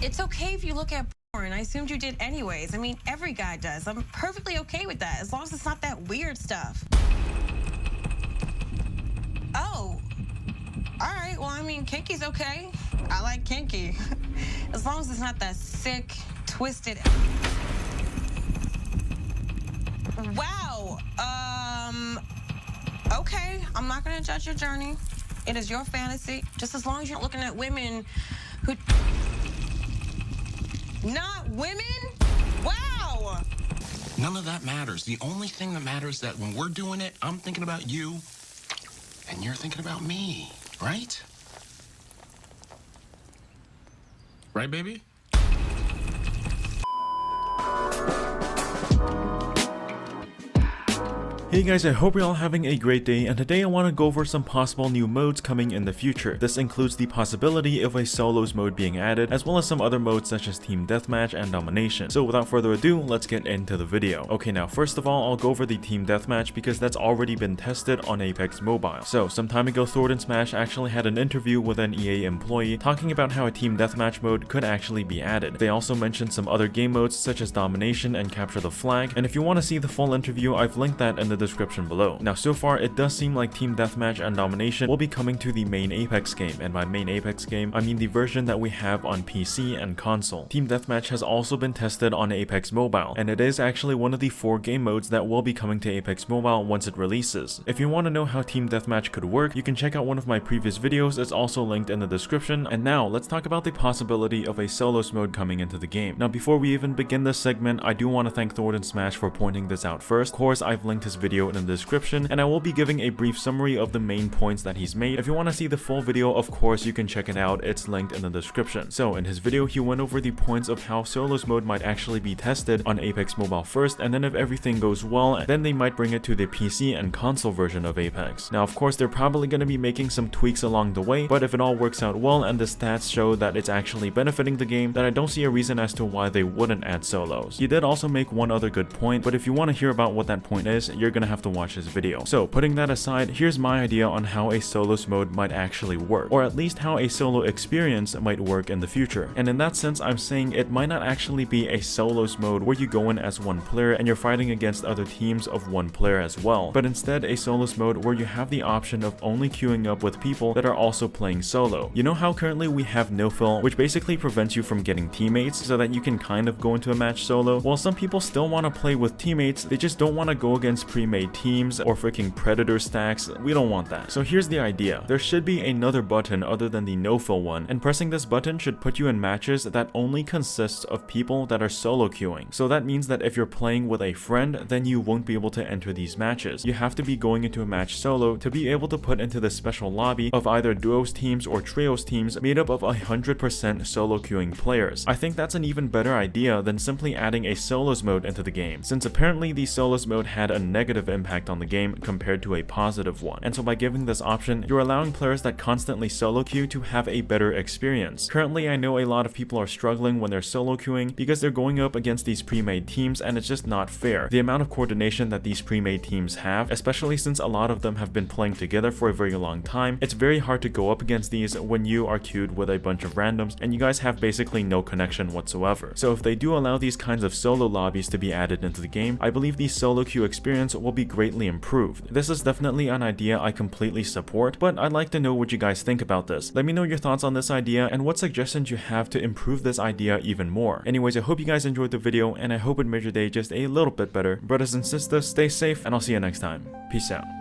It's okay if you look at porn. I assumed you did anyways. I mean, every guy does. I'm perfectly okay with that, as long as it's not that weird stuff. Oh, all right. Well, I mean, kinky's okay. I like kinky. As long as it's not that sick, twisted. Wow. Okay. I'm not gonna judge your journey. It is your fantasy. Just as long as you're looking at women who... Not women? Wow! None of that matters. The only thing that matters is that when we're doing it, I'm thinking about you, and you're thinking about me, right? Right, baby? Hey guys, I hope you're all having a great day, and today I want to go over some possible new modes coming in the future. This includes the possibility of a solos mode being added, as well as some other modes such as team deathmatch and domination. So without further ado, let's get into the video. Okay, now first of all, I'll go over the team deathmatch because that's already been tested on Apex Mobile. So some time ago, Thornton Smash actually had an interview with an EA employee talking about how a team deathmatch mode could actually be added. They also mentioned some other game modes such as domination and capture the flag, and if you want to see the full interview, I've linked that in the description below. Now so far it does seem like team deathmatch and domination will be coming to the main Apex game, and by main Apex game I mean the version that we have on PC and console. Team deathmatch has also been tested on Apex Mobile, and it is actually one of the 4 game modes that will be coming to Apex Mobile once it releases. If you want to know how team deathmatch could work, you can check out one of my previous videos. It's also linked in the description. And now let's talk about the possibility of a solos mode coming into the game. Now before we even begin this segment, I do want to thank Thornton Smash for pointing this out first. Of course, I've linked his video in the description, and I will be giving a brief summary of the main points that he's made. If you want to see the full video, of course you can check it out. It's linked in the description. So in his video, he went over the points of how solos mode might actually be tested on Apex Mobile first, and then if everything goes well, then they might bring it to the PC and console version of Apex. Now of course they're probably going to be making some tweaks along the way, but if it all works out well and the stats show that it's actually benefiting the game, then I don't see a reason as to why they wouldn't add solos. He did also make one other good point, but if you want to hear about what that point is, you're gonna have to watch his video. So putting that aside, here's my idea on how a solos mode might actually work, or at least how a solo experience might work in the future. And in that sense, I'm saying it might not actually be a solos mode where you go in as one player and you're fighting against other teams of one player as well, but instead a solos mode where you have the option of only queuing up with people that are also playing solo. You know how currently we have no-fill, which basically prevents you from getting teammates so that you can kind of go into a match solo? Well, some people still want to play with teammates, they just don't want to go against pre-made teams or freaking predator stacks. We don't want that. So here's the idea. There should be another button other than the no-fill one, and pressing this button should put you in matches that only consists of people that are solo queuing. So that means that if you're playing with a friend, then you won't be able to enter these matches. You have to be going into a match solo to be able to put into the special lobby of either duos teams or trios teams made up of 100% solo queuing players. I think that's an even better idea than simply adding a solos mode into the game, since apparently the solos mode had a negative impact on the game compared to a positive one. And so by giving this option, you're allowing players that constantly solo queue to have a better experience. Currently, I know a lot of people are struggling when they're solo queuing because they're going up against these pre-made teams, and it's just not fair. The amount of coordination that these pre-made teams have, especially since a lot of them have been playing together for a very long time, it's very hard to go up against these when you are queued with a bunch of randoms and you guys have basically no connection whatsoever. So if they do allow these kinds of solo lobbies to be added into the game, I believe the solo queue experience will be greatly improved. This is definitely an idea I completely support, but I'd like to know what you guys think about this. Let me know your thoughts on this idea and what suggestions you have to improve this idea even more. Anyways, I hope you guys enjoyed the video, and I hope it made your day just a little bit better. Brothers and sisters, stay safe, and I'll see you next time. Peace out.